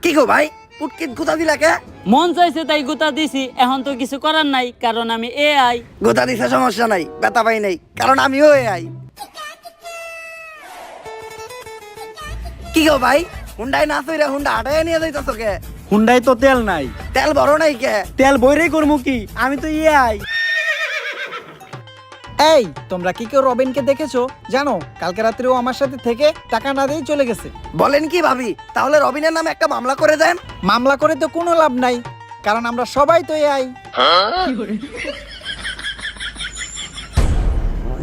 কি গো ভাই পুটকিত গুতা দিলা কে? মন চাইছে তাই গুতা দিছি, এখন তো কিছু করার নাই কারণ আমি এআই। গুতা দিছে সমস্যা নাই, ব্যথা পাই নাই কারণ আমিও এআই। কি গো ভাই হুন্ডাই না চইরা হুন্ডা হাঁটাই নিয়ে যাইতাছো কে? হুন্ডাই তো তেল নাই। তেল বড় নাই কে? তেল বইরেই করমু কি, আমি তো এআই। এই তোমরা কি কেউ রবিনকে দেখেছো? জানো কালকে রাত্রে ও আমার সাথে থেকে টাকা না দিয়েই চলে গেছে। বলেন কি ভাবি, তাহলে রবিনের নামে একটা মামলা করে দেন। মামলা করে তো কোনো লাভ নাই, কারণ আমরা সবাই তো এআই।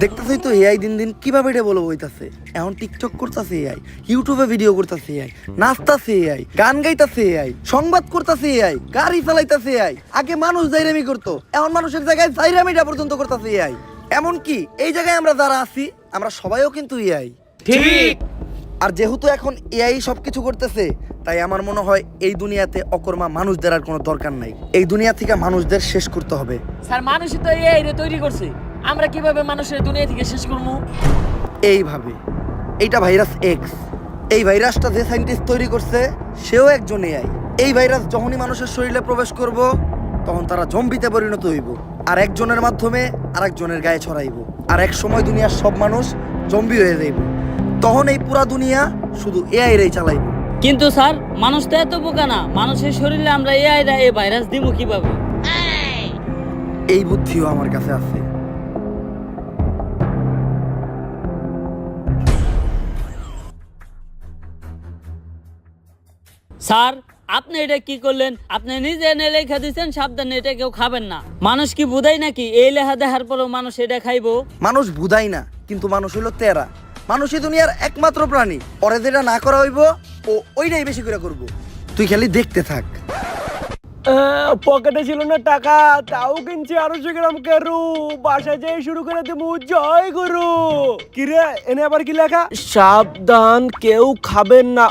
দেখতেছই তো এআই দিন দিন কিভাবে এটা বলে বইতাছে। এখন টিকটক করতেছে এআই, ইউটিউবে ভিডিও করতেছে এআই, নাচতাছে এআই, গান গাইতাছে এআই, সংবাদ করতেছে এআই, গাড়ি চালাইতাছে এআই। আগে মানুষ জাইরামি করতো, এখন মানুষের জায়গায় জাইরামিটা পর্যন্ত করতেছে এআই। এমন কি এই জায়গায় আমরা যারা আছি আমরা সবাইও কিন্তু এআই। ঠিক। আর যেহেতু এখন এআই সবকিছু করতেছে, তাই আমার মনে হয় এই দুনিয়াতে অকর্মা মানুষদের আর কোনো দরকার নাই। এই দুনিয়া থেকে মানুষদের শেষ করতে হবে। স্যার মানুষই তো এআই রে তৈরি করছে, আমরা কিভাবে মানুষের দুনিয়া থেকে শেষ করবো? এইভাবে, এইটা ভাইরাস এক্স। এই ভাইরাসটা যে সায়েন্টিস্ট তৈরি করছে সেও একজন এআই। এই ভাইরাস যখনই মানুষের শরীরে প্রবেশ করব তখন তারা জম্বিতে পরিণত হইব, আর একজনের মাধ্যমে আরেকজনের গায়ে ছড়াইব, আর এক সময় দুনিয়ার সব মানুষ জম্বি হয়ে যাইব। তখন এই পুরা দুনিয়া শুধু এআই রেই চালাইব। কিন্তু স্যার মানুষ তো এত বোকা না, মানুষের শরীরে আমরা এআই রা এই ভাইরাস দিব কিভাবে? এই বুদ্ধিও আমার কাছে আছে। স্যার আপনি এটা কি করলেন? আপনি নিজে এনে লেখা দিচ্ছেন সাবধানে এটা কেউ খাবেন না। মানুষ কি বুঝাই নাকি এই লেখা দেখার পরেও মানুষ এটা খাইবো? মানুষ বুঝাই না, কিন্তু মানুষ হইলো তেরা। মানুষই দুনিয়ার একমাত্র প্রাণী, ওরে যেটা না করা হইব ও ওইটাই বেশি করে করব। তুই খালি দেখতে থাক। পকেটে ছিল না টাকা, তাও কিনছি 250 গ্রাম কেরু। বাসায় যাই শুরু করে দেবো জয় গুরু। কিরে এনে আবার কি লেখা? সাবধান কেউ খাবেন না।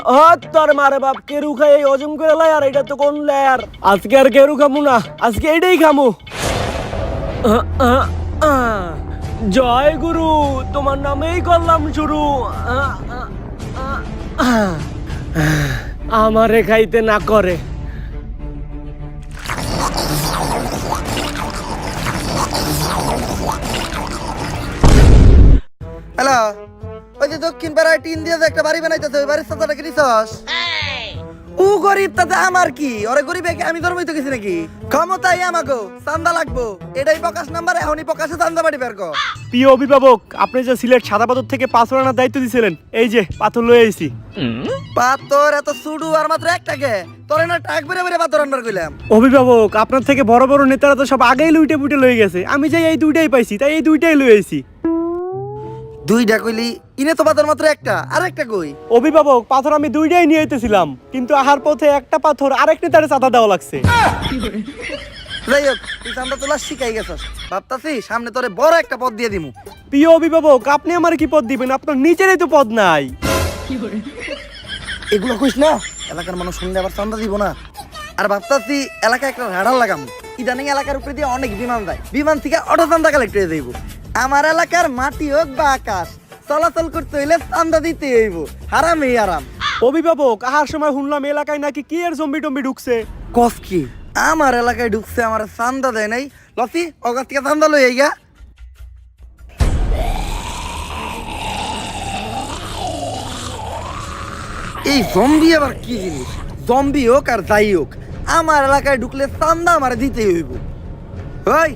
তোর মারে বাপ, কেরু খাই এই হজম করে লাই, আর এটা তো কোন লেয়ার। আজকে আর কেরু খামু না, আজকে এইটাই খামু। জয় গুরু, তোমার নামেই করলাম শুরু। আমারে খাইতে না করে। হ্যালো, ওই যে দক্ষিণ পাড়ায় টিন দিয়ে যে একটা বাড়ি বানাইতেছে, ওই বাড়ির সাথে কি নিছস? ও গরিব, তাতে আমার কি? ওরে গরিবে কি আমি ধর্মই তো কিছু নাকি? ক্ষমতাই আমাকে চান্দা লাগবো, এটাই প্রকাশ নাম্বার। এখনই প্রকাশে চান্দা বাড়ি বের কর। প্রিয় অভিভাবক, আপনি যে সিলেট সাদা পাথর থেকে পাথর আনার দায়িত্ব দিয়েছিলেন, এই যে পাথর লয়ে আইছি। পাথর এত সুডু আর মাত্র একটাকে? তোরে না টাক বেরে বেরে পাথর আনবার কইলাম। অভিভাবক, আপনার থেকে বড় বড় নেতারা তো সব আগেই লুইটে পুটে লয়ে গেছে, আমি যাই এই দুইটাই পাইছি, তাই এই দুইটাই লয়ে আইছি। দুইটা কইলি, ইনে তো পাথর মাত্র একটা, আর একটা কই? অভিভাবক, পাথর আমি দুইটাই নিয়ে আইতেছিলাম, কিন্তু আহার পথে একটা পাথর আরেক নেতারে চাঁদা দেওয়া লাগছে। যাই হোক, তুই চান্দা তোলা শিখাই গেছস, ভাবতাছি সামনে তোরে বড় একটা পদ দিয়ে দিমু। প্রিয় অভিভাবক, আপনি আমার কি পদ দিবেন? আপনার নিচেরই তো পদ নাই। এগুলো কইস না, এলাকার মানুষ শুনলে আবার চান্দা দিব না। আর ভাবতাছি এলাকায় একটা রাডার লাগাম। ইদানিং এলাকার উপরে দিয়ে অনেক বিমান যায়, বিমান থেকে অটো চান্দা কালেক্ট হয়ে যাইব। আমার এলাকার মাটি হোক বা আকাশ, চলাচল করতে হইলে চান্দা দিতে হইব। হারামই আরাম। অভিভাবক, আহার সময় শুনলাম এলাকায় নাকি কি এর জম্বি টম্বি ঢুকছে। কস কি? আমার এলাকায় ঢুকছে, আমার চান্দা দেয় নাই। লসি অগাছ থেকে চান্দা লই আইগা। এই জম্বি আবার কি জিনিস? জম্বি হোক আর যাই হোক, আমার এলাকায় ঢুকলে চান্দা আমার দিতে হইব। ওই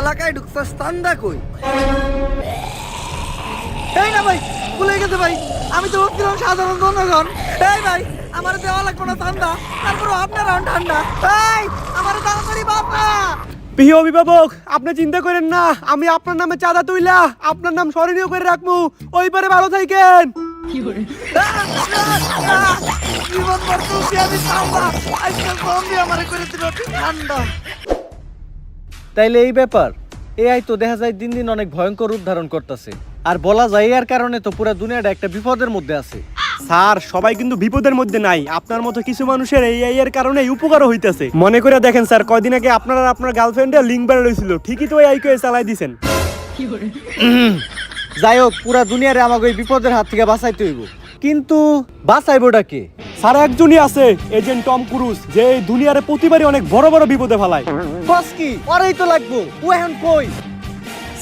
এলাকায় ঢুকছস, চান্দা কই? এই না ভাই, ভুলে গেছে ভাই, আমি তো ভাবছিলাম সাধারণ জনগণ। এই ভাই, আমার দেওয়া লাগবে না চান্দা, তারপরে আপনার ঠান্ডা। এই আমার তাড়াতাড়ি বাবা। প্রিয় অভিভাবক, আপনি চিন্তা করেন না, আমি আপনার নামে চাঁদা তুইলা আপনার নাম স্মরণীয় করে রাখবো। ওই পারে ভালো থাকেন। জীবন বর্তমানে আমি চান্দা, আজকে জম্বি আমারে করে দিল ঠান্ডা। তাইলে এই ব্যাপার, এআই তো দেখা যায় দিন দিন অনেক ভয়ঙ্কর রূপ ধারণ করতেছে, আর বলা যায় এর কারণে তো পুরো দুনিয়াটা একটা বিপদের মধ্যে আছে। স্যার, সবাই কিন্তু বিপদের মধ্যে নাই, আপনার মতো কিছু মানুষের এই এর কারণে উপকারও হইতেছে। মনে করে দেখেন স্যার, কয়দিন আগে আপনার আর আপনার গার্লফ্রেন্ডে লিঙ্ক বের হয়েছিল, ঠিকই তো এই কে চালাই দিছেন। যাই হোক, পুরা দুনিয়ারে আমাকে এই বিপদের হাত থেকে বাঁচাইতে হইব। কিন্তু বাঁচাইবোটা কে? স্যার একজনই আছে, এজেন্ট টম ক্রুজ, যে এই দুনিয়ারে প্রতিবারই অনেক বড় বড় বিপদে ফেলায়। বস কি ওরাই তো লাগবো, ও এখন কই?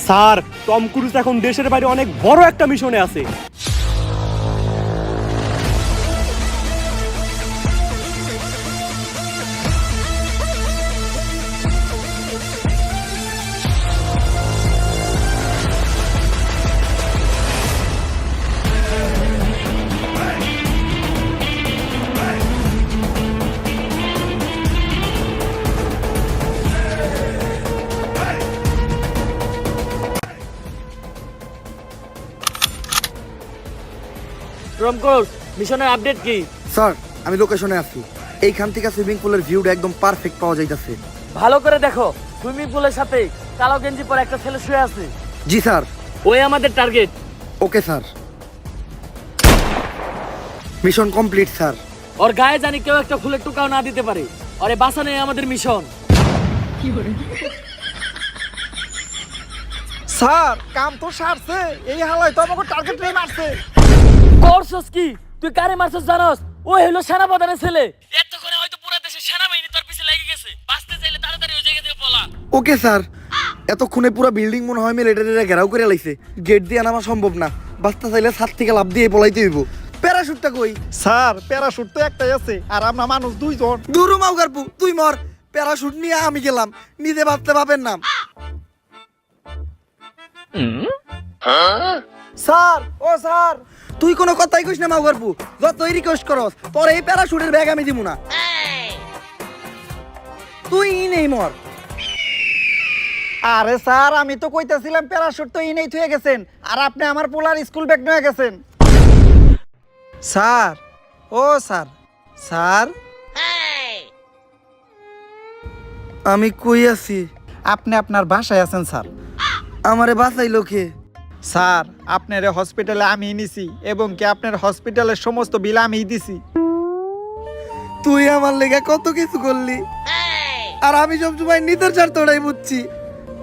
স্যার টম ক্রুজ এখন দেশের বাইরে অনেক বড় একটা মিশনে আছে। টম ক্রুজ, মিশনের আপডেট কি? স্যার আমি লোকেশনে আছি। এইখান থেকে সুইমিং পুলের ভিউটা একদম পারফেক্ট পাওয়া যাইতাছে। ভালো করে দেখো, সুইমিং পুলের সাথে কালো গেঞ্জি পরে একটা ছেলে শুয়ে আছে। জি স্যার। ওই আমাদের target. Okay sir. Mission complete sir. ওর গায়ে জানি কেউ একটা ফুলের টুকাও না দিতে পারে। ওরে বাঁচানোই আমাদের মিশন। স্যার কাম তো সারছে, এই হালাই তো আমাকে টার্গেট রে মারছে। করছস কি? তুই কারে মারছস জানোস? ও হলো সেনাপ্রধানের ছেলে। এতক্ষণে হয়তো পুরো দেশের সেনাবাহিনী তোর পিছে লেগে গেছে। বাঁচতে চাইলে তাড়াতাড়ি ওই জায়গা থেকে পলা। Okay sir. এতক্ষণে পুরো বিল্ডিং মনে হয় মিলিটারিরা ঘেরাও করে লাইছে। গেট দিয়ে নামা সম্ভব না। বাঁচতে চাইলে ছাদ থেকে লাফ দিয়ে পলাইতে হইব। প্যারাশুটটা কই? স্যার প্যারাশুট তো একটাই আছে, আর আমরা মানুষ দুইজন। দূর মাউগারপু, তুই মর। প্যারাশুট নিয়ে আমি গেলাম, নিজে বাঁচতে পাবেন না। স্যার ও স্যার, তুই কোনো কথাই কইস না মাউগারপু। যতই রিকোয়েস্ট করস, তোর এই প্যারাশুটের ব্যাগ আমি দিব না। তুই নেই মর। আরে স্যার আমি তো কইতাছিলাম প্যারাশুট তো ইনেই থুয়ে গেছেন, আর আপনি আমার পোলার স্কুল ব্যাগ নিয়ে গেছেন। স্যার ও স্যার, স্যার আমি কই আছি? আপনি আপনার বাসায় আছেন স্যার। আমারে বাঁচাইলো কে? স্যার আপনার হসপিটালে আমি নিছি, এবং কি আপনার হসপিটালের সমস্ত বিল আমিই দিছি। তুই আমার লেগে কত কিছু করলি, আর আমি সবসময় নিজের স্বার্থটাই বুঝছি।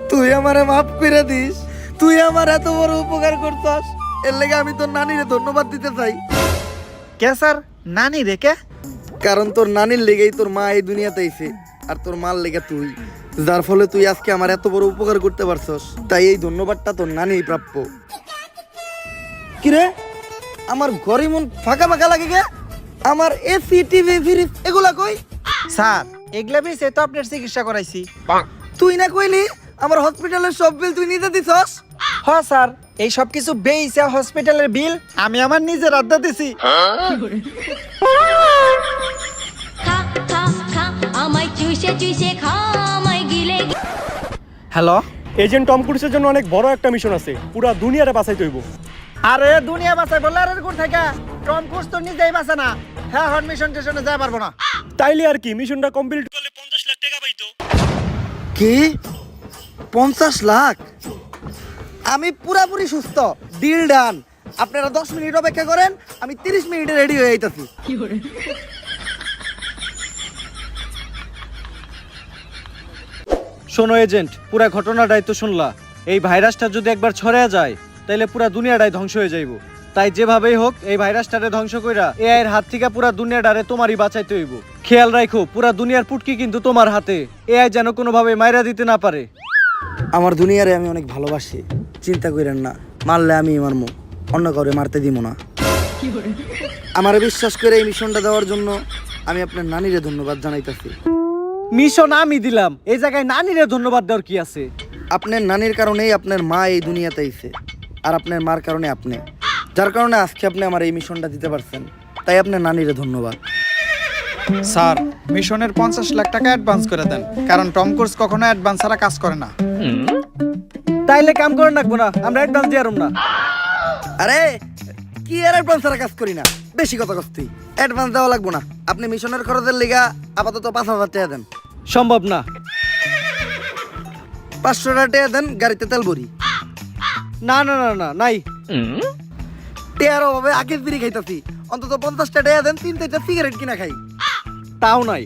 তুই আমারে মাফ করে দিস। তুই আমার এত বড় উপকার করছস, এর লেগে আমি তোর নানিরে ধন্যবাদ দিতে চাই। কে স্যার? নানি রেখে? কারণ তোর নানির লেগেই তোর মা এই দুনিয়াতে আইছে, আর তোর মার লেগে তুই, যার ফলে তুই আজকে আমার এত বড় উপকার করতে পারছস। তাই এই ধন্যবাদটা তোর নানিই প্রাপ্য। কিরে, আমার ঘরে মন ফাঁকা ফাঁকা লাগে গে? আমার এসি টিভি ফ্রিজ এগুলা কই? স্যার এগুলা বিষয়ে তো আপনার চিকিৎসা করাইছি। তুই না কইলি আমার হসপিটালের সব বিল তুই নিজে দিছস? হ্যাঁ স্যার, এই সব কিছু বেইসা হসপিটালের বিল আমি আমার নিজের আড্ডা দিছি। খা খা খা আমায় চুষে চুষে খা আমায় গিলে হ্যালো, এজেন্ট টম ক্রুজের জন্য অনেক বড় একটা মিশন আছে, পুরো দুনিয়ারে বাঁচাইতে হইব। আরে দুনিয়া বাঁচাই বললে আর কোন থেকে? টম ক্রুজ তো নিজেই বাঁচে না। হ্যাঁ হন মিশন টেশনে যাই পারবো না। তাইলে আর কি, মিশনটা কমপ্লিট করলে 50 লাখ টাকা পাইতো। কি 50 লাখ? আমি পুরাপুরি সুস্থ, ডিল ডান। আপনারা 10 মিনিট অপেক্ষা করেন, আমি 30 মিনিটে রেডি হয়ে যাইতাছি। শোনো এজেন্ট, পুরা ঘটনাটাই তো শুনলা। এই ভাইরাসটা যদি একবার ছড়ায় যায়, তাইলে পুরা দুনিয়াটাই ধ্বংস হয়ে যাইব। তাই যেভাবেই হোক এই ভাইরাসটারে ধ্বংস কইরা এআই এর হাত থেকে পুরা দুনিয়াটারে তোমারই বাঁচাইতে হইব। খেয়াল রাখো, পুরা দুনিয়ার পুটকি কিন্তু তোমার হাতে। এআই যেন কোনোভাবে মাইরা দিতে না পারে। আমার দুনিয়ারে আমি অনেক ভালোবাসি, চিন্তা করেন না। মারলে আমি মারমু, অন্য কাউরে মারতে দিব না। আমার বিশ্বাস করে এই মিশনটা দেওয়ার জন্য আমি আপনার নানিরে ধন্যবাদ জানাইতাছি। মিশন আমি দিলাম, এই জায়গায় নানিরে ধন্যবাদ দেওয়ার কি আছে? আপনার নানির কারণেই আপনার মা এই দুনিয়াতে আইছে, আর আপনার মার কারণে আপনি, যার কারণে আজকে আপনি আমার এই মিশনটা দিতে পারছেন। তাই আপনার নানিরে ধন্যবাদ। স্যার মিশনের 50 লাখ টাকা অ্যাডভান্স করে দেন, কারণ টম ক্রুজ কখনো অ্যাডভান্স ছাড়া কাজ করে না। তাইলে কাম করে রাখবো না, আমরা অ্যাডভান্স দিয়ে না। আরে কি আর অ্যাডভান্স ছাড়া কাজ করি না? বেশি কথা কস্তি। অ্যাডভান্স দেওয়া লাগবো না। আপনি মিশনের খরচের লিগা আপাতত 5,000 টাকা দেন। সম্ভব না। 500 টাকা দেন, গাড়িতে তেল ভরি। না না না না, নাই। টেয়ার অভাবে আগের বিড়ি খাইতাছি, অন্তত 50 টাকা দেন, 3-4টা সিগারেট কিনা খাই। তাও নাই।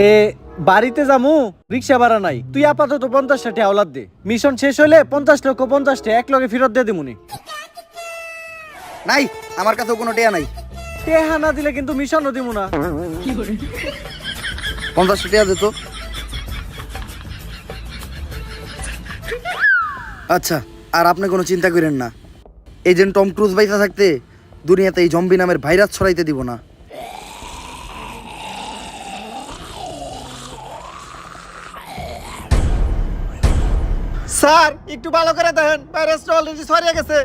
এ বাড়িতে যামু, রিক্সা ভাড়া নাই। তুই আপাতত 50 টাকা আওলাদ দে। মিশন শেষ হলে 50 লক্ষ 50 টাকা এক লগে ফেরত দিয়ে দিমুনি। নাই, আমার কাছেও কোনো টেয়া নাই। টেহা না দিলে কিন্তু মিশনও দিব না। 50 টেয়া দিত। আচ্ছা, আর আপনি কোনো চিন্তা করেন না, এজেন্ট টম ক্রুজ বাইসা থাকতে দুনিয়াতে এই জম্বি নামের ভাইরাস ছড়াইতে দিব না। স্যার একটু ভালো করে দেখেন, ভাইরাসটা অলরেডি ছড়িয়ে গেছে।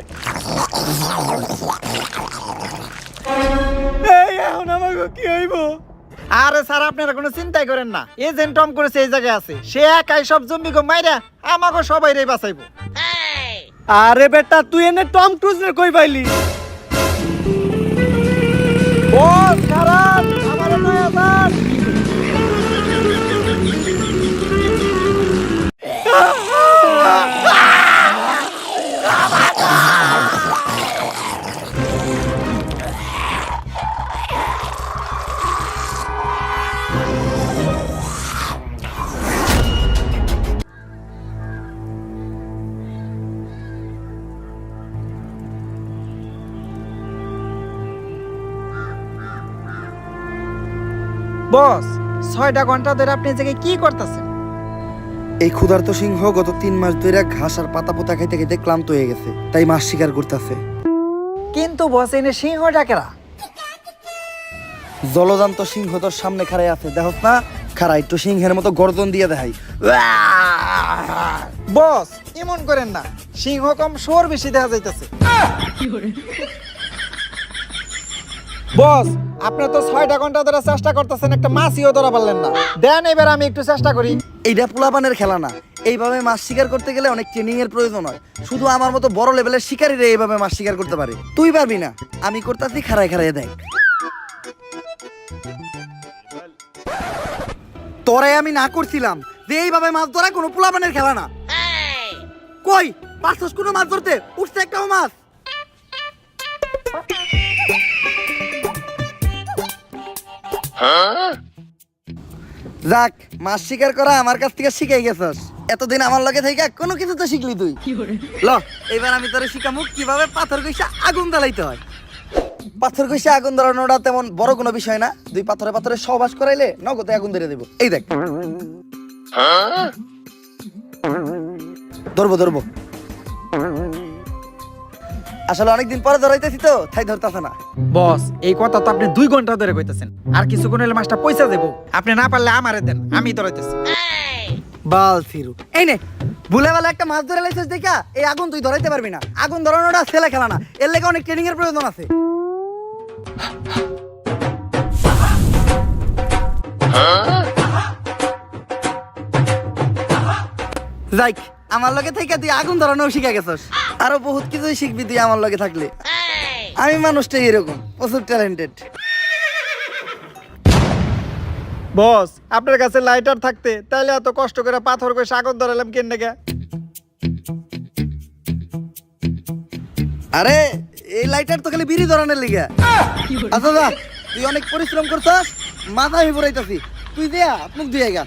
এই এখন আমাকে কি হইব? আরে স্যার আপনারা কোনো চিন্তাই করেন না, এজেন্ট টম করেছে এই জায়গায় আছে, সে একাই সব জম্বিকে মাইরা আমাকে সবাই রে বাঁচাইবো। আরে বেটা তুই এনে টম ক্রুজ রে কই পাইলি? বস খারাপ, আমার নয়া স্যার। বস 6টা ঘন্টা ধরে আপনি এই জায়গায় কি করতেছেন? এই ক্ষুধার্ত সিংহ গত 3 মাস ধরে ঘাস আর পাতা পোতা খাইতে খাইতে ক্লান্ত হয়ে গেছে, তাই মাছ শিকার করতেছে। কিন্তু বস এনে সিংহটা কেরা? জলজান্ত সিংহ তোর সামনে খাড়াই আছে, দেখছ না? খাড়া একটু সিংহের মতো গর্জন দিয়ে দেখাই। বস এমন করেন না, সিংহ কম শোর বেশি দেখা যাইতেছে। বস আপনি তো 6টা ঘন্টা ধরে চেষ্টা করতেছেন, একটা মাছিও ধরা পারলেন না। দেন এবার আমি একটু চেষ্টা করি। এইটা পোলাপানের খেলা না, এইভাবে মাছ শিকার করতে গেলে অনেক ট্রেনিং এর প্রয়োজন হয়। শুধু আমার মতো বড় লেভেলের শিকারীরা এইভাবে মাছ শিকার করতে পারে, তুই পারবি না। আমি করতেছি, খাড়ায় খাড়ায় দেখ। তোরে আমি না করছিলাম যে এইভাবে মাছ ধরা কোনো পোলাপানের খেলা না। কই পারছস কোনো মাছ ধরতে? উঠছে একটাও মাছ? যাক, মাছ শিকার করা আমার কাছ থেকে শিখাই গেছস। এতদিন আমার লগে থেকে কোনো কিছু তো শিখলি তুই। ল এবার আমি তোরে শিখামু কিভাবে পাথর কইসা আগুন জ্বালাইতে হয়। পাথর কইসা আগুন ধরানোটা তেমন বড় কোনো বিষয় না, 2 পাথরে পাথরে সহবাস করাইলে নগদে আগুন ধরে দেব। এই দেখ, ধরবো ধরবো। আসলে অনেকদিন পরে ধরাইতেছি তো তাই ধরতেছে না। বস এই কথা তো আপনি 2 ঘন্টা ধরে কইতেছেন, আর কিছুক্ষণ হলে মাছটা পয়সা দেবো। আপনি না পারলে আমারে দেন, আমি ধরাইতেছি। বাল ফিরু, এই নে ভুলে ভালো একটা মাছ ধরে লাইছিস দেখা এই আগুন তুই ধরাইতে পারবি না। আগুন ধরানোটা ছেলে খেলা না, এর লেগে অনেক ট্রেনিং এর প্রয়োজন আছে। যাইক, আমার লগে থেকে তুই আগুন ধরানো শিখে গেছস, আরো বহুত কিছুই শিখবি তুই আমার লগে থাকলে। আমি মানুষটাই এরকম, প্রচুর ট্যালেন্টেড। বস আপনার কাছে লাইটার থাকতে তাইলে এত কষ্ট করে পাথর কইসা আগুন ধরালাম কেন নাকি? আরে এই লাইটার তো খালি বিড়ি ধরানোর লিগে। আচ্ছা যা, তুই অনেক পরিশ্রম করছস, মাথা আমি পড়াইতাছি, তুই দেয়া মুখ দিয়ে গা।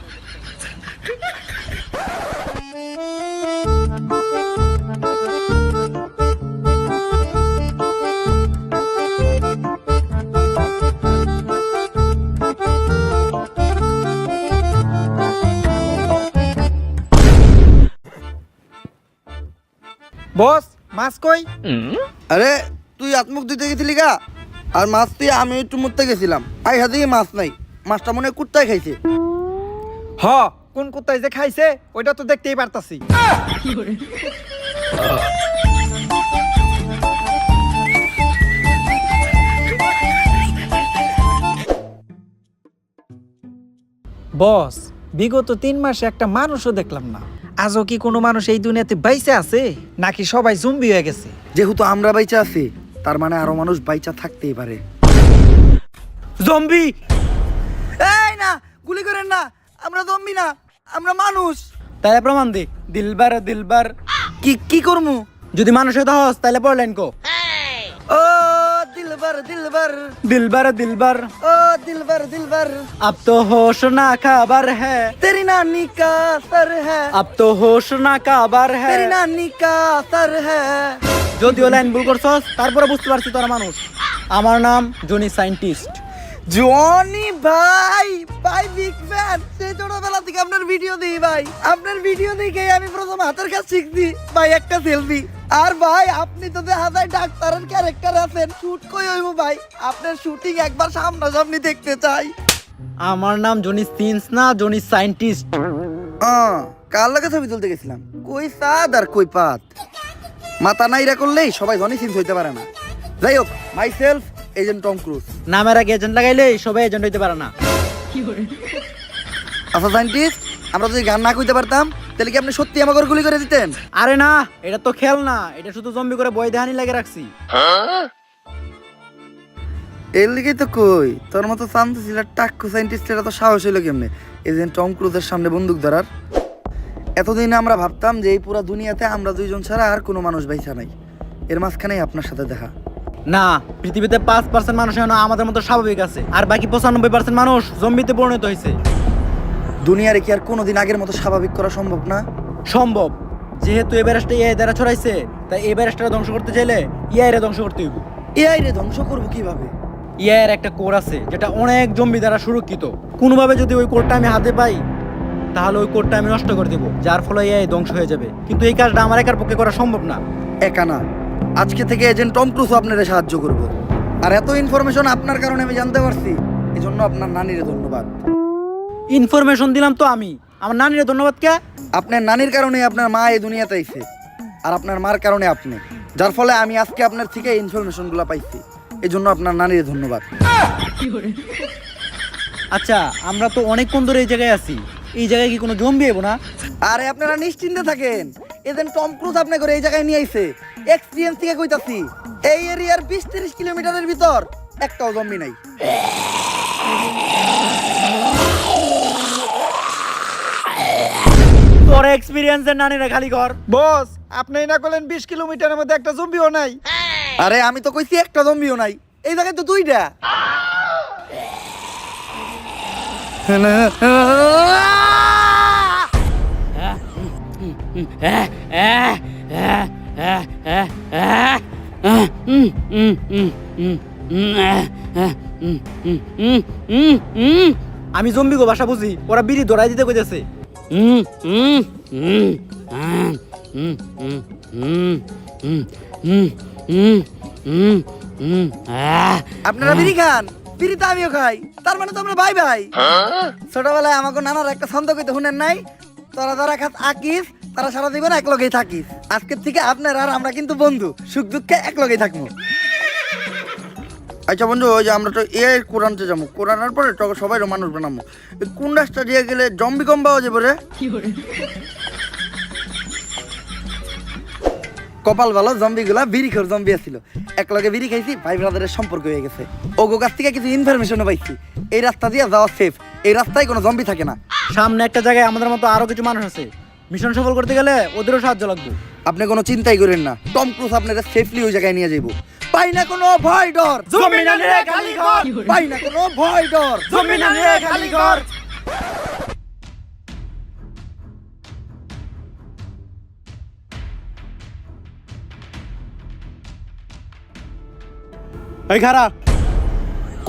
বস মাছ কই? আরে তুই আত্মুখ দিতে গেছিলি গা, আর মাছ তুই আমি একটু মুততে গেছিলাম, আই হাতে মাছ নাই। মাছটা মনে হয় কুত্তায় খাইছে। হ কোন কুত্তায় যে খাইছে ওইটা তো দেখতেই পারতাছি। বস বিগত 3 মাসে একটা মানুষও দেখলাম না। আজও কি কোনো মানুষ এই দুনিয়াতে বাইচে আছে, নাকি সবাই জম্বি হয়ে গেছে? যেহেতু আমরা বাইচা আছি, তার মানে আরো মানুষ বাইচা থাকতেই পারে। জম্বি? এই না, গুলি করেন না, আমরা জম্বি না, আমরা মানুষ। তাহলে প্রমাণ দে, দিলবার দিলবার। কি কি করমু? যদি মানুষ হতে হস তাহলে পড়লেন কো। ও দিল दिलबर दिलबर दिलबर दिलबर ओ दिलबर दिलबर अब तो होश ना खबर है तेरी नानी का सर है अब तो होश ना खबर है तेरी नानी का सर है যদিও লাইন ভুল করছস তারপরে বুঝতে পারছি তোরা মানুষ আমার নাম জনি সায়েন্টিস্ট জনি ভাই ভাই বিগ ফ্যান সেই ছোটবেলা থেকে আপনার ভিডিও দিই ভাই আপনার ভিডিও দেখে আমি প্রথম হাতের কাজ শিখছি ভাই একটা সেলফি আর ভাই আপনি তো দেখা যায় ডাক্তারের ক্যারেক্টার আছেন শুট কই হইব ভাই আপনার শুটিং একবার সামনাসামনি দেখতে চাই আমার নাম জনি সিন্স না জনি সায়েন্টিস্ট কার লাগে ছবি তুলতে গেছিলাম কই সাদ আর কই পাত মাথা নাইরা করলেই সবাই জনি সিন্স হইতে পারে না যাই হোক myself agent Tom Cruise নামের আগে এজেন্ট লাগাইলে সবাই এজেন্ট হইতে পারে না আচ্ছা সায়েন্টিস্ট আমরা যদি গান না কইতে পারতাম তাহলে কি আপনি সত্যি আমাকে গুলি করে দিতেন আরে না এটা তো খেল না এটা শুধু জম্বি করে বই দেহানি লাগে রাখছি এর লিগেই তো কই তোর মতো শান্ত ছিল টাক্কু সায়েন্টিস্টের এত সাহস হইলো কেমনে এজেন্ট টম ক্রুজের সামনে বন্দুক ধরার এতদিন আমরা ভাবতাম যে এই পুরো দুনিয়াতে আমরা দুইজন ছাড়া আর কোনো মানুষ বাইসা নাই এর মাঝখানেই আপনার সাথে দেখা না পৃথিবীতে 5% মানুষ এখনো আমাদের মতো স্বাভাবিক আছে আর বাকি 95% মানুষ জম্বিতে পরিণত হয়েছে দুনিয়ারে কি আর কোনোদিন আগের মতো স্বাভাবিক করা সম্ভব না সম্ভব যেহেতু এই ভাইরাসটা এআই দ্বারা ছড়াইছে তাই এই ভাইরাসটা ধ্বংস করতে চাইলে এআই রে ধ্বংস করতে হইব এআই রে ধ্বংস করবো কিভাবে এআই এর একটা কোড আছে যেটা অনেক জম্বি দ্বারা সুরক্ষিত কোনোভাবে যদি ওই কোডটা আমি হাতে পাই তাহলে ওই কোডটা আমি নষ্ট করে দেব যার ফলে এআই ধ্বংস হয়ে যাবে কিন্তু এই কাজটা আমার একার পক্ষে করা সম্ভব না একা না আজকে থেকে এজেন্ট টম ক্রুজ আপনারা সাহায্য করব আর এত ইনফরমেশন আপনার কারণে আমি জানতে পারছি এজন্য আপনার নানিরে ধন্যবাদ ইনফরমেশন দিলাম তো আমি আমার নানিরে ধন্যবাদ কে আপনার নানির কারণে আপনার মা এই দুনিয়াতে আইছে আর আপনার মার কারণে আপনি যার ফলে আমি আজকে আপনার থেকে ইনফরমেশনগুলো পাইছি এজন্য আপনার নানিরে ধন্যবাদ আচ্ছা আমরা তো অনেকক্ষণ ধরে এই জায়গায় আছি এই জায়গায় কি কোনো জম্বি এবো না আরে আপনারা নিশ্চিন্তে থাকেন এজেন্ট টম ক্রুজ আপনি করে এই জায়গায় নিয়ে আইছে এক্সপেরিয়েন্স থেকে কইতাছি এই এরিয়ার 20-30 কিলোমিটারের ভিতর একটাও জম্বি নাই তোর এক্সপেরিয়েন্সের নানিরা খালি কর বস আপনি না করলেন 20 কিলোমিটারের মধ্যে একটা জম্বিও নাই আরে আমি তো কইছি একটা জম্বিও নাই এই জায়গায় তো দুইটা আমি জম্বি গো ভাষা বুঝি ওরা বিড়ি ধরাই দিতে কইতেছে আপনারা বিড়ি খান বিড়ি তো আমিও খাই তার মানে তো আমরা ভাই ভাই ছোটবেলায় আমাকে নানার একটা ছন্দ কইতে শুনেন নাই তোরা যারা খাত আকিস তারা সারা জীবন এক লগেই থাকিস আজকের থেকে আপনার আর আমরা কিন্তু বন্ধু সুখ দুঃখে এক লগেই থাকবো আচ্ছা বন্ধু ওই যে আমরা তো এআই কোরআনতে যাবো কোরআনের পরে তো সবাই মানুষ বানাবো কোন রাস্তা দিয়ে গেলে জম্বি কম পাওয়া যাবে রে কপাল ভালো জম্বি গুলা বিড়ি খোর জম্বি আছিল এক লগে বিড়ি খাইছি ভাই ব্রাদারের সম্পর্ক হয়ে গেছে ওগো কাছ থেকে কিছু ইনফরমেশনও পাইছি এই রাস্তা দিয়ে যাওয়া সেফ এই রাস্তায় কোনো জম্বি থাকে না সামনে একটা জায়গায় আমাদের মতো আরো কিছু মানুষ আছে মিশন সফল করতে গেলে ওদেরও সাহায্য লাগবে আপনি কোনো চিন্তাই করেন না টম ক্রুজ আপনাকে সেফলি ওই জায়গায় নিয়ে যাবো পাই না কোনো ভয় ডর জম্বি না রে খালি কর পাই না কোনো ভয় ডর জম্বি না রে খালি কর এই খারা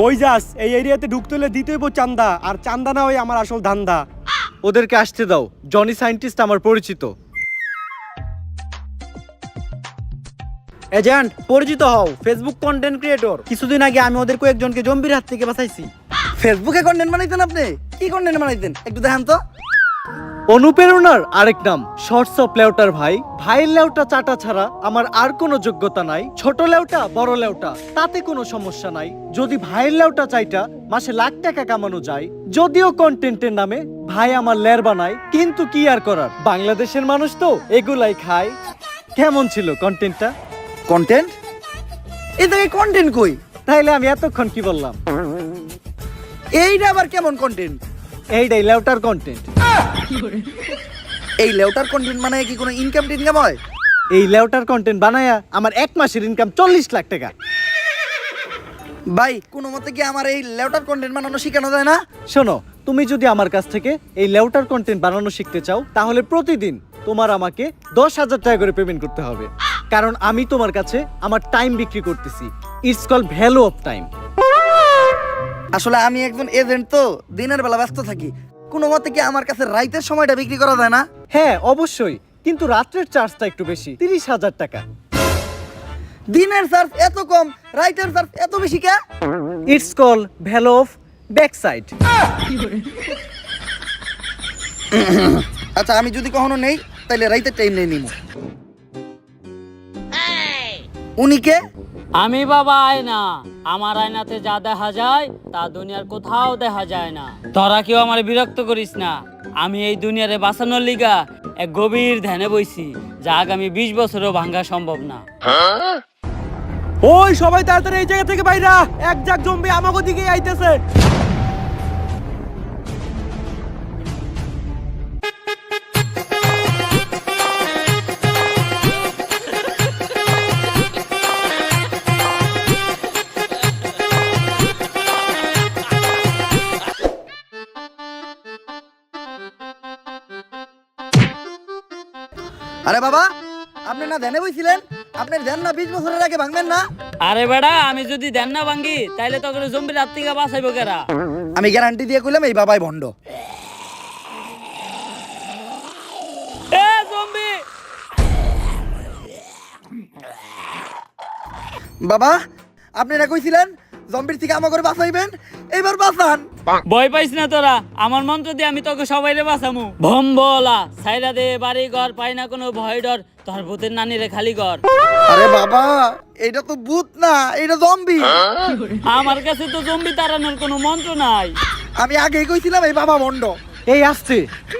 কই যাস এই এরিয়াতে ঢুকতে হলে দিতে হইব চান্দা আর চান্দা না হয় আমার আসল ধান্দা ওদেরকে আসতে দাও জনি সায়েন্টিস্ট আমার পরিচিত এজেন্ট পরিচিত হও ফেসবুক কন্টেন্ট ক্রিয়েটর কিছুদিন আগে আমি ওদের কয়েকজনকে জম্বির হাত থেকে বাঁচাইছি ফেসবুকে কন্টেন্ট বানাইতেন আপনি কি কন্টেন্ট বানাইতেন একটু দেখান তো অনুপ্রেরণার আরেক নাম শর্টস অফ লেউটার ভাই ভাইয়ের লেউটা চাটা ছাড়া আমার আর কোনো যোগ্যতা নাই ছোট লেউটা বড় লেউটা তাতে কোনো সমস্যা নাই যদি ভাইয়ের লেউটা চাইটা মাসে লাখ টাকা কামানো যায় যদিও কন্টেন্টের নামে ভাই আমার লের বানায় কিন্তু কি আর করার বাংলাদেশের মানুষ তো এগুলাই খায় কেমন ছিল কন্টেন্টটা কন্টেন্ট এই জায়গায় কন্টেন্ট কই তাইলে আমি এতক্ষণ কি বললাম এইটা আবার কেমন কন্টেন্ট এইটাই লেউটার কন্টেন্ট এই লেউটার কন্টেন্ট মানে কি কোনো ইনকাম টিনকাম হয় এই লেউটার কন্টেন্ট বানায়া আমার এক মাসের ইনকাম 40 লাখ টাকা ভাই কোনো মতে কি আমার এই লেউটার কন্টেন্ট বানানো শেখানো যায় না? শোনো, তুমি যদি আমার কাছ থেকে এই লেউটার কন্টেন্ট বানানো শিখতে চাও তাহলে প্রতিদিন তোমার আমাকে 10,000 টাকা করে পেমেন্ট করতে হবে, কারণ আমি তোমার কাছে আমার টাইম বিক্রি করতেছি। It's call value of time. আসলে আমি একজন এজেন্ট, তো দিনের বেলা ব্যস্ত থাকি। কোনো মতে কি আমার কাছে রাইতের সময়টা বিক্রি করা যায় না? হ্যাঁ অবশ্যই, কিন্তু রাত্রের চার্জটা একটু বেশি, 30,000 টাকা। দিনের চার্জ এত কম, রাইতের চার্জ এত বেশি কে? It's call value of back side. আচ্ছা আমি যদি কখনো নেই তাহলে রাইতের টাইম নেই নিমু। উনি কে? আমি বাবা আয়না, আমার আয়নাতে যা দেখা যায় তা দুনিয়ার কোথাও দেখা যায় না। তোরা কেউ আমার বিরক্ত করিস না। আমি এই দুনিয়ারে বাঁচানোর লিগা এক গভীর ধ্যানে বইছি, যা আগামী 20 বছরও ভাঙা সম্ভব না। ওই সবাই তাড়াতাড়ি এই জায়গা থেকে বাইরা, এক জাক জম্বি আমাগো দিকে আইতেছে। আরে বাবা, আপনি না ধ্যানে বইছিলেন? আপনার ধ্যান না 20 বছরের আগে ভাঙবেন না? আরে বেড়া, আমি যদি ধ্যান না ভাঙ্গি তাইলে তখন জম্বির হাত থেকে বাঁচাইবো কেরা? আমি গ্যারান্টি দিয়ে কইলাম এই বাবাই ভণ্ড। এ জম্বি! বাবা, আপনি না কইছিলেন জম্বির থেকে আমাকে করে বাঁচাইবেন, এবার বাঁচান। ভয় পাইস না তোরা, আমার মন্ত্র দিয়ে আমি তোকে সবাইরে বাঁচামু। ভম্বলা সাইরা দে বাড়ি ঘর, পাই না কোনো ভয় ডর, তোর ভূতের নানিরে খালি ঘর। আরে বাবা, এটা তো ভূত না, এটা জম্বি। আমার কাছে তো জম্বি তাড়ানোর কোনো মন্ত্র নাই। আমি আগেই কইছিলাম এই বাবা ভণ্ড। এই আসছে,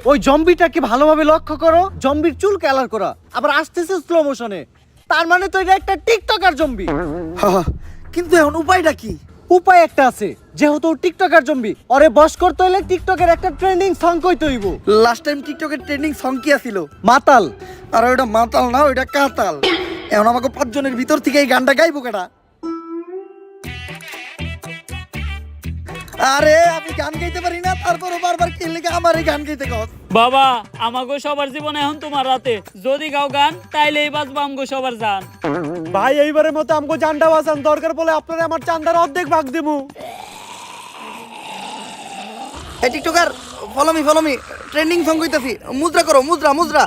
ওই জম্বিটাকে ভালোভাবে লক্ষ্য করো। জম্বির চুল কালার করা, আবার আসতেছে স্লো মোশনে। তার মানে তো এটা একটা টিকটকার জম্বি। কিন্তু এখন উপায়টা কি? উপায় একটা আছে, যেহেতু টিকটকার জম্বি, ওরে বশ করতে হলে টিকটকের একটা ট্রেন্ডিং সং কইতে হইব। লাস্ট টাইম টিকটকের ট্রেন্ডিং সং কি ছিল? মাতাল। আর ওটা মাতাল না, ওটা কাতাল। এখন আমাকে 5 জনের ভিতর থেকে এই গানটা গাইবো কেডা? আরে আমি গান গাইতে পারি না, তারপরও বারবার কে লেগে আমার এই গান গাইতে কস? বাবা, আমাগো সবার জীবন এখন তোমার রাতে, যদি গাও গান তাইলেই বাঁচবো আমগো সবার জান। ভাই এইবারের মতো আমগো জানটা বাঁচান, দরকার পড়লে আপনারা আমার চান্দার অর্ধেক ভাগ দিমু। এই TikToker, follow me, trending song কইতাছি। মুদ্রা করো, মুদ্রা মুদ্রা।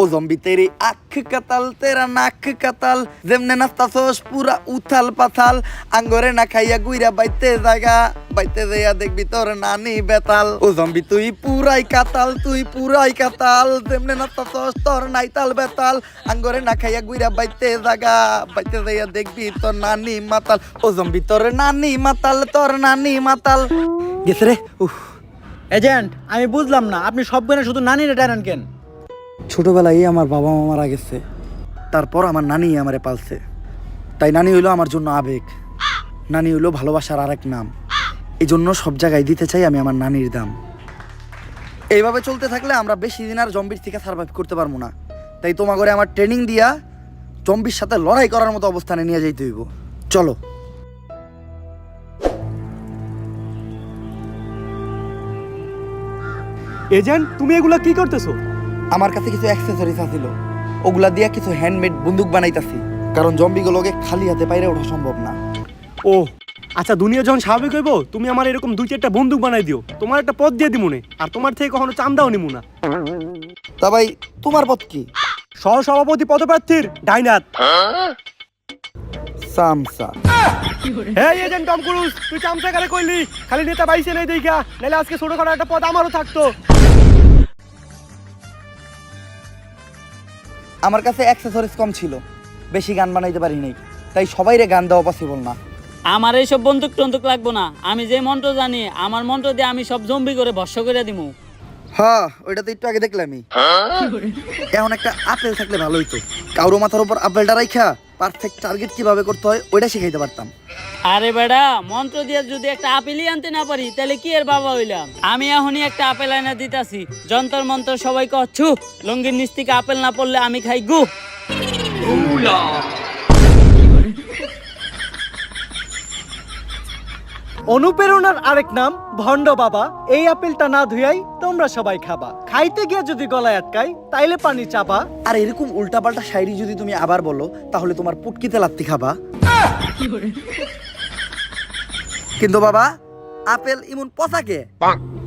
ও জম্বি তেরি আখ কাতাল, তেরা নাক কাতাল, যেমনে নাস্তাছস পুরা উথাল পাথাল, আঙ্গরে না খাইয়া গুইরা বাইতে জায়গা, বাইতে যাইয়া দেখবি তোর নানি বেতাল। ও জম্বি তুই পুরাই কাতাল, তুই পুরাই কাতাল, যেমনে নাস্তাছস তোর নাইতাল বেতাল, আঙ্গরে না খাইয়া গুইরা বাইতে জায়গা, বাইতে যাইয়া দেখবি তোর নানি মাতাল। ও জম্বি তোর নানি মাতাল, তোর নানি মাতাল। গেছে রে। উফ, এজেন্ট, আমি বুঝলাম না, আপনি সব গানে শুধু নানিরে টানেন কেন? ছোটবেলায় আমার বাবা মা মারা গেছে, তারপর আমার নানি আমারে পালছে। তাই নানি হইলো আমার জন্য আবেগ, নানি হইলো ভালোবাসার আরেক নাম। এই জন্য সব জায়গায় দিতে চাই আমি আমার নানির দাম। এইভাবে চলতে থাকলে আমরা বেশি দিন আর জম্বির থেকে সার্ভাইভ করতে পারবো না। তাই তোমার ঘরে আমার ট্রেনিং দিয়া জম্বির সাথে লড়াই করার মতো অবস্থানে নিয়ে যাইতে হইব। চলো। এজেন্ট, তুমি এগুলা কি করতেছো? আমার কাছে কিছু অ্যাক্সেসরিজ আছিল, ওগুলা দিয়া কিছু হ্যান্ডমেড বন্দুক বানাইতাছি, কারণ জম্বিগুলোকে খালি হাতে বাইরে ওঠা সম্ভব না। ও আচ্ছা, দুনিয়া যখন স্বাভাবিক হইব তুমি আমার এরকম 2-4টা বন্দুক বানাই দিও, তোমার একটা পদ দিয়ে দিমুনে, আর তোমার থেকে কখনো চান্দাও নিমু না। তা ভাই তোমার পথ কি? সহসভাপতি পদপ্রার্থীর ডাইনাত। সামসা। এই এজেন্ট টম ক্রুজ, তুই চামচা কারে কইলি? খালি নেতা বাইসে নেই দেখা, নাহলে আজকে ছোটখাটো একটা পদ আমারও থাকতো। আমার কাছে অ্যাক্সেসরিজ কম ছিল, বেশি গান বানাইতে পারি নাই, তাই সবাইরে গান দেওয়া পসিবল না। আমার এইসব বন্দুক টন্দুক লাগবো না, আমি যে মন্ত্র জানি আমার মন্ত্র দিয়ে আমি সব জম্বি করে ভস্য করে দিমু। হ্যাঁ, ওইটা তো একটু আগে দেখলামই। এখন একটা আপেল থাকলে ভালো হইতো, কারো মাথার উপর আপেলটা রাইখা পারফেক্ট টার্গেট কিভাবে করতে হয় ওইটা শিখাইতে পারতাম। আরে বেড়া, মন্ত্র দিয়ে যদি একটা আপেলই আনতে না পারি তাহলে কি এর বাবা হইলাম? আমি এখনই একটা আপেল আনা দিতাছি, যন্তর মন্ত্র সবাই কচ্ছু, লঙ্গির নিচ থেকে আপেল না পড়লে আমি খাই গু। অনুপ্রেরণার আরেক নাম ভণ্ড বাবা। এই আপেলটা না ধুয়াই তোমরা সবাই খাবা, খাইতে গিয়ে যদি গলায় আটকাই তাইলে পানি চাপা। আর এরকম উল্টাপাল্টা শায়রি যদি তুমি আবার বলো তাহলে তোমার পুটকিতে লাত্তি খাবা। কিন্তু বাবা আপেল ইমন পচাকে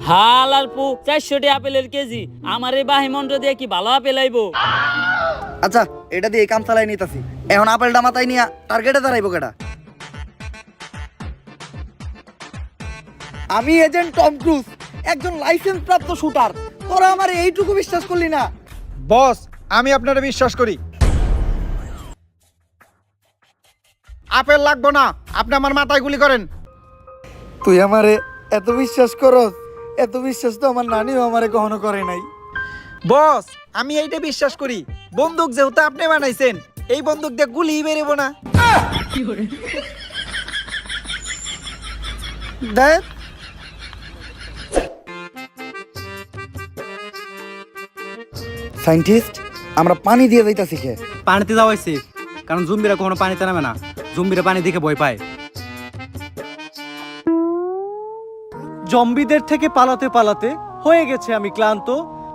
হাল আর পু 400 আপেলের কেজি, আমার এই বাহিমন্ড দিয়ে কি ভালো আপেল আইবো? আচ্ছা এটা দিয়ে এই কাম চালাই নিতেছি। এখন আপেলটা মাথায় নিয়ে টার্গেটে দাঁড়াইবো কেটা? আমি এজেন্ট টম ক্রুজ, একজন লাইসেন্স প্রাপ্ত শুটার। তোরা আমার এইটুকু বিশ্বাস করলি না? বস, আমি আপনারা বিশ্বাস করি। আপেল লাগবো না, আপনি আমার মাথায় গুলি করেন। তুই আমারে এত বিশ্বাস করস? এত বিশ্বাস তো আমার নানিও আমারে কখনো করে নাই। বস, আমি এইটা বিশ্বাস করি, বন্দুক যেহেতু আপনি বানাইছেন, এই বন্দুক দিয়ে গুলি বেরোবো না। দেখ সায়েন্টিস্ট, আমরা পানি দিয়ে যাইতাছি কে? পানিতে যাওয়াইছি, কারণ জম্বিরা কখনো পানিতে নামে না, জম্বিরা পানি দেখে ভয় পায়। জম্বিদের থেকে পালাতে পালাতে হয়ে গেছে আমি ক্লান্ত,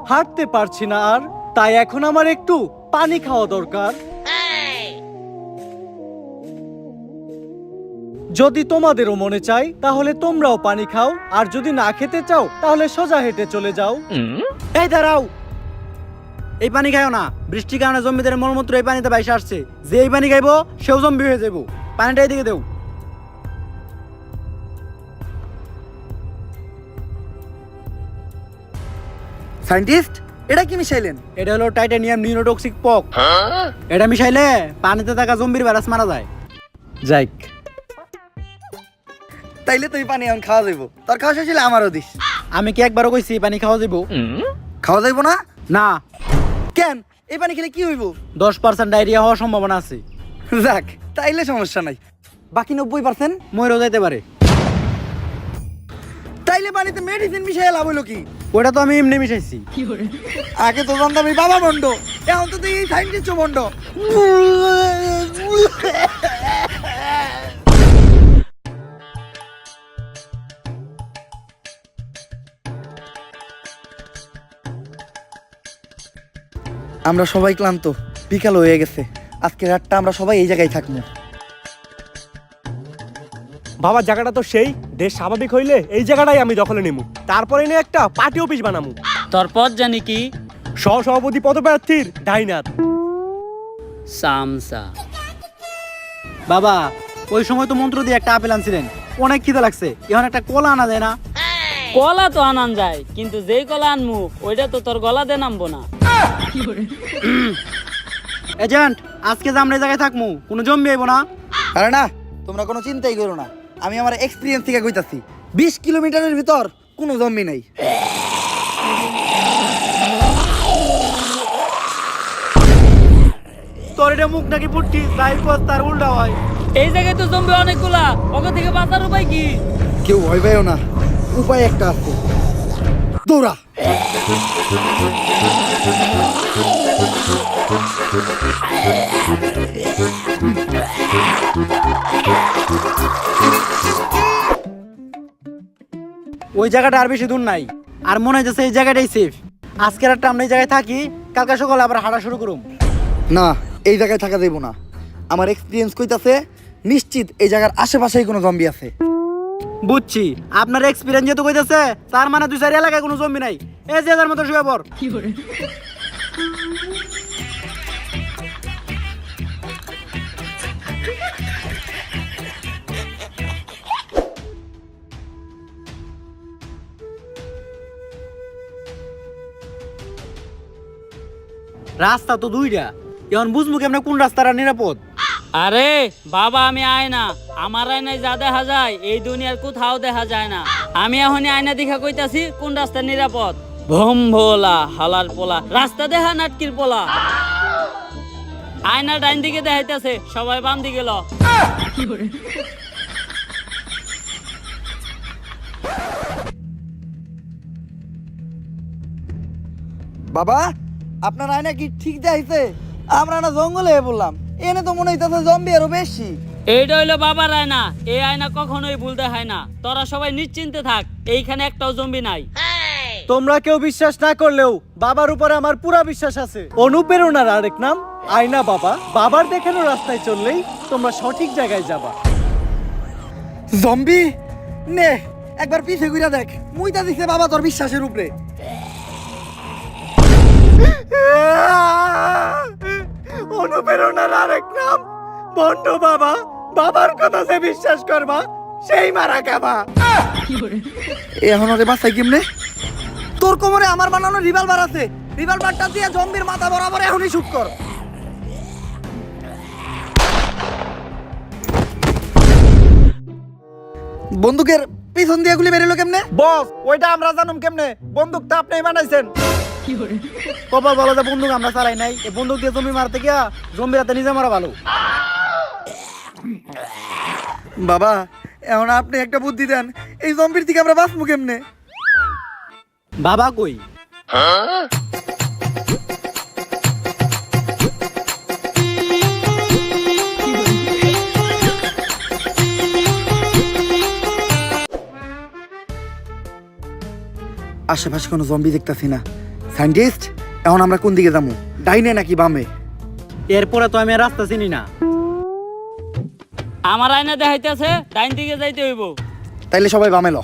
হাঁটতে পারছি না আর, তাই এখন আমার একটু পানি খাওয়া দরকার। যদি তোমাদেরও মনে চাই তাহলে তোমরাও পানি খাও, আর যদি না খেতে চাও তাহলে সোজা হেঁটে চলে যাও। এই দাঁড়াও, এই পানি খাইও না, বৃষ্টির কারণে জম্বিদের মলমূত্র এই পানিতে বাইসে আসছে, যে এই পানি খাইবো সেও জম্বি হয়ে যাবো। পানিটা এদিকে দেও। সায়েন্টিস্ট, এটা কি মিশাইলেন? এটা হলো টাইটানিয়াম নিউরোটক্সিক পক। এটা মিশাইলে পানিতে থাকা জম্বির ভাইরাস মারা যায়। যাইক, তাইলে তুই পানি এখন খাওয়া যাইব। তোর খাওয়া শেষ হলে আমারও দিস। আমি কি একবারও কইছি পানি খাওয়া যাবো? খাওয়া যাইব না? না, কেন? এই পানি খেলে কি হইব? 10% ডায়রিয়া হওয়ার সম্ভাবনা আছে। যাক, তাইলে সমস্যা নাই। বাকি 90% মরেও যাইতে পারে। তাইলে পানিতে মেডিসিন মিশাই লাভ হইলো কি? ওটা তো আমি এমনি মিশাইছি। আগে তো জানতাম আমি বাবা বন্ড, এখন তো তুই এই সায়েন্টিস্ট বন্ড। আমরা সবাই ক্লান্ত, বিকাল হয়ে গেছে। আজকে রাতটা আমরা সবাই এই জায়গায় থাকবো। বাবা জায়গাটা তো সেই, দেশ স্বাভাবিক হইলে এই জায়গাটাই আমি দখলে নিমু, তারপরে নিয়ে একটা পার্টি অফিস বানামু। তোর পদ জানি কি? সহসভাপতি পদপ্রার্থীর ডাইনাত সামসা। বাবা, ওই সময় তো মন্ত্র দিয়ে একটা আপেল আনছিলেন, অনেক খিদে লাগছে, এখন একটা কলা আনা যায় না? কলা তো আনান যায়, কিন্তু যেই কলা আনমু ওইটা তো তোর গলা দিয়ে নামবো না। এজেন্ট, আজকে যে আমরা এই জায়গায় থাকবো, কোনো জম্বি আইবো না? আরে না, তোমরা কোনো চিন্তাই করো না। আমি আমার এক্সপিরিয়েন্স থেকে কইতাছি, 20 কিলোমিটারের ভিতর কোনো জম্বি নাই। তোর এটা মুখ নাকি পুটকি, যাই কর তার উল্টা হয়। এই জায়গায় তো জম্বি অনেকগুলা, ওকে থেকে বাঁচার উপায় কি? কেউ ভয় পাইও না, উপায় একটা আছে, দৌড়া। ওই জায়গাটা আর বেশি দূর নাই, আর মনে হচ্ছে এই জায়গাটাই সেফ। আজকের রাতটা আমরা এই জায়গায় থাকি, কালকে সকালে আবার হাঁটা শুরু করুম। না, এই জায়গায় থাকা যাইব না। আমার এক্সপিরিয়েন্স কইতাছে নিশ্চিত এই জায়গার আশেপাশেই কোনো জম্বি আছে। বুঝছি, আপনার এক্সপিরিয়েন্স যেহেতু কইতাছে, তার মানে 2-4 এলাকায় কোনো জম্বি নাই। এই যে যার মতো শুয়ে পড়। রাস্তা তো দুইটা, এখন বুঝবো কেমন কোন রাস্তাটা নিরাপদ। আরে বাবা, আমি আয়না, আমার আয়নায় যা দেখা যায় এই দুনিয়ার কোথাও দেখা যায় না। আমি এখনই আয়না দেখা কইতাছি কোন রাস্তা নিরাপদ। ভোম ভোলা হালার পোলা, রাস্তা দেখা নাটকির পোলা। আয়না ডাইন দিকে দেখাইতেছে, সবাই বাম দিকে ল। বাবা, আপনার আয়না কি ঠিক দেখাইছে? আমরা না জঙ্গলে বললাম, এনে তো মনে হইতেছে জম্বি আরো বেশি। এইটা হইলো বাবার আয়না, এই আয়না কখনোই ভুল দেখায় না। তোরা সবাই নিশ্চিন্তে থাক, এইখানে একটাও জম্বি নাই। তোমরা কেউ বিশ্বাস না করলেও বাবার উপরে আমার পুরা বিশ্বাস আছে। অনুপ্রেরণার আরেক নাম আয়না বাবা। বাবার দেখানো রাস্তায় চললেই তোমরা সঠিক জায়গায় যাবা। জম্বি নে একবার পিছে ঘুরে দেখ, মুইতা দিছে বাবা তোর বিশ্বাসের উপরে। অনুপ্রেরণার আরেক নাম বন্ধ বাবা। বাবার কথা যে বিশ্বাস করবা সেই মারা খাবা। এখন ওরে বাসাই কেমনে? তোর কোমরে আমার বানানো রিভলভার আছে, রিভলভারটা দিয়ে জম্বির মাথা বরাবর এখনই শুট কর। বন্দুকের পিছন দিয়ে গুলি বেরোলো কেমনে? বস ওইটা আমরা জানুম কেমনে? বন্দুক তো আপনি বানাইছেন। কপাল বলো যে বন্দুক আমরা চালাই নাই, এই বন্দুক দিয়ে জম্বি মারতে গিয়া জম্বির হাতে নিজে মারা ভালো। বাবা এখন আপনি একটা বুদ্ধি দেন, এই জম্বির থেকে আমরা বাঁচবো কেমনে? বাবা কই? আশেপাশে কোনো জম্বি দেখতাছি না। সায়েন্টিস্ট এখন আমরা কোন দিকে যাবো, ডাইনে নাকি বামে? এরপরে তো আমি আর রাস্তা চিনি না। আমার আয়না দেখাইতেছে ডাইন দিকে যাইতে হইব। তাইলে সবাই বামে ল।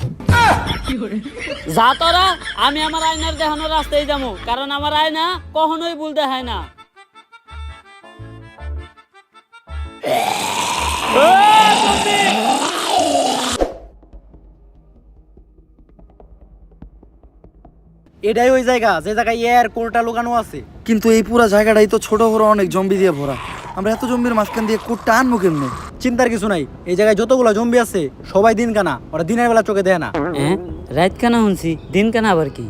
যা তোরা, আমি আমার আয়নার দেখানো রাস্তায় যাবো, কারণ আমার আয়না কখনোই ভুল দেখায় না। এটাই ওই জায়গা যে জায়গায় এর কোরটা লুকানো আছে। কিন্তু এই পুরা জায়গাটাই তো ছোট বড় অনেক জম্বি দিয়ে ভরা, আমরা এত জম্বির মাঝখান দিয়ে কোটটা আনবো কেমনে? চিন্তার কিছু নাই, এই জায়গায় যতগুলো জম্বি আছে সবাই দিন কানা, ওরা দিনের বেলা চোখে দেয় না। রাত কানা শুনছি, দিন কানা আবার কি?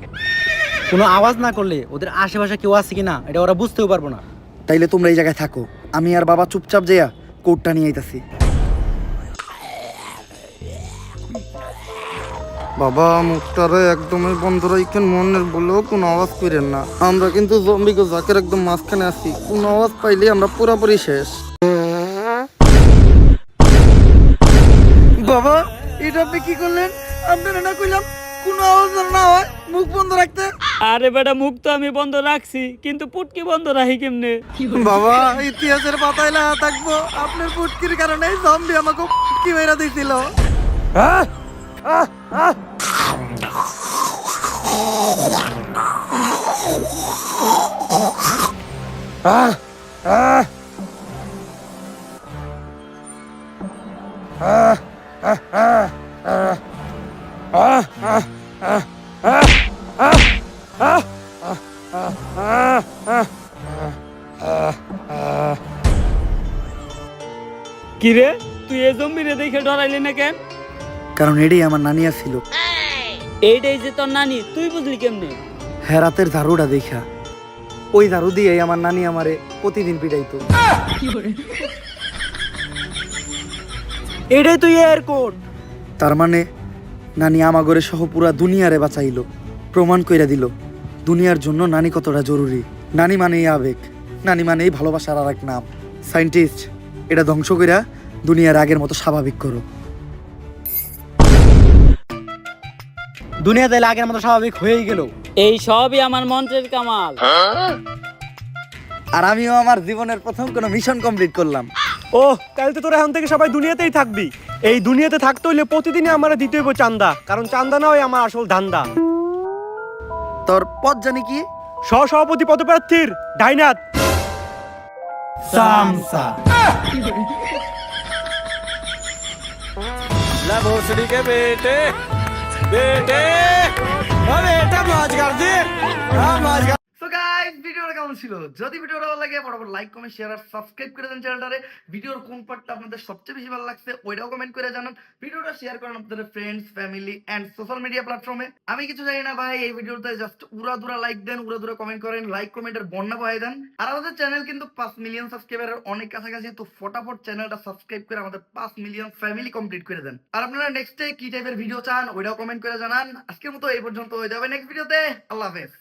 কোনো আওয়াজ না করলে ওদের আশেপাশে কেউ আছে কিনা এটা ওরা বুঝতেও পারবো না। তাইলে তোমরা এই জায়গায় থাকো, আমি আর বাবা চুপচাপ যাইয়া কোটটা নিয়ে আইতাছি। বাবা মুখটারে একদমই বন্ধ রাখেন, মনের বলেও কোনো আওয়াজ করেন না। আমরা কিন্তু জম্বিকে জাকের একদম মাঝখানে আছি, কোনো আওয়াজ পাইলে আমরা পুরোপুরি শেষ। বাবা এটা আপনি কি করলেন? আপনারা না কইলাম কোনো আওয়াজ না হয় মুখ বন্ধ রাখতে? আরে বেটা, মুখ তো আমি বন্ধ রাখছি, কিন্তু পুটকি বন্ধ রাখি কেমনে? বাবা ইতিহাসের পাতায় না থাকবো, আপনার পুটকির কারণে জম্বি আমাকে পুটকি মেরা দিছিল। কিরে, তুই এই জম্বিরে দেখে ডরাইলি না কেন? কারণ এটাই আমার নানিয়া ছিল। এইটাই যে তোর নানি, তুই বুঝলি কেমনে? হেরাতের ঝাড়ুটা দেখা, ওই ঝাড়ু দিয়ে আমার নানি আমারে প্রতিদিন পিটাইতো। এটাই তো এর কোড। তার মানে নানি আমাগরে সহ পুরা দুনিয়ারে বাঁচাইলো, প্রমাণ কইরা দিল দুনিয়ার জন্য নানি কতটা জরুরি। নানি মানেই আবেগ, নানি মানেই ভালোবাসার আর এক নাম। সায়েন্টিস্ট এটা ধ্বংস কইরা দুনিয়ার আগের মতো স্বাভাবিক করো। দুনিয়া তাইলে আগের মতো স্বাভাবিক হয়েই গেল। এই সবই আমার মন্ত্রের কামাল। আর আমিও আমার জীবনের প্রথম কোনো মিশন কমপ্লিট করলাম। ও তাহলে তো তোরা এখন থেকে সবাই দুনিয়াতেই থাকবি। এই দুনিয়াতে থাকতে হইলে প্রতিদিনই আমার দিতে হইব চান্দা, কারণ চান্দা না হয় আমার আসল ধান্দা। তোর পথ জানি কি? সহসভাপতি পদপ্রার্থীর ডাইনাত সামসা भोसड़ी के बेटे बेटे बेटा मौज कर दी मौज कर। সো গাইস ভিডিওটা কেমন ছিল? যদি ভিডিওটা ভালো লাগে ফটাফট লাইক কমেন্ট শেয়ার আর সাবস্ক্রাইব করে দেন চ্যানেলটারে। ভিডিওর কোন পার্টটা আপনাদের সবচেয়ে বেশি ভালো লাগছে ওইটাও কমেন্ট করে জানান। ভিডিওটা শেয়ার করেন আপনাদের friends family and social media প্ল্যাটফর্মে। আমি কিছু জানি না ভাই, এই ভিডিওতে জাস্ট উড়াদুরা লাইক দেন, উড়াদুরা কমেন্ট করেন, লাইক কমেন্টের বন্যা বহাই দেন। আর আমাদের চ্যানেল কিন্তু 5 মিলিয়ন সাবস্ক্রাইবারের অনেক কাছাকাছি, তো ফটাফট চ্যানেলটা সাবস্ক্রাইব করে আমাদের 5 মিলিয়ন ফ্যামিলি কমপ্লিট করে দেন। আর আপনারা নেক্সট ডে কি টাইপের ভিডিও চান ওইটাও কমেন্ট করে জানান। আজকের মতো এই পর্যন্ত, হয়ে যাবে নেক্সট ভিডিওতে। আল্লাহ হাফেজ।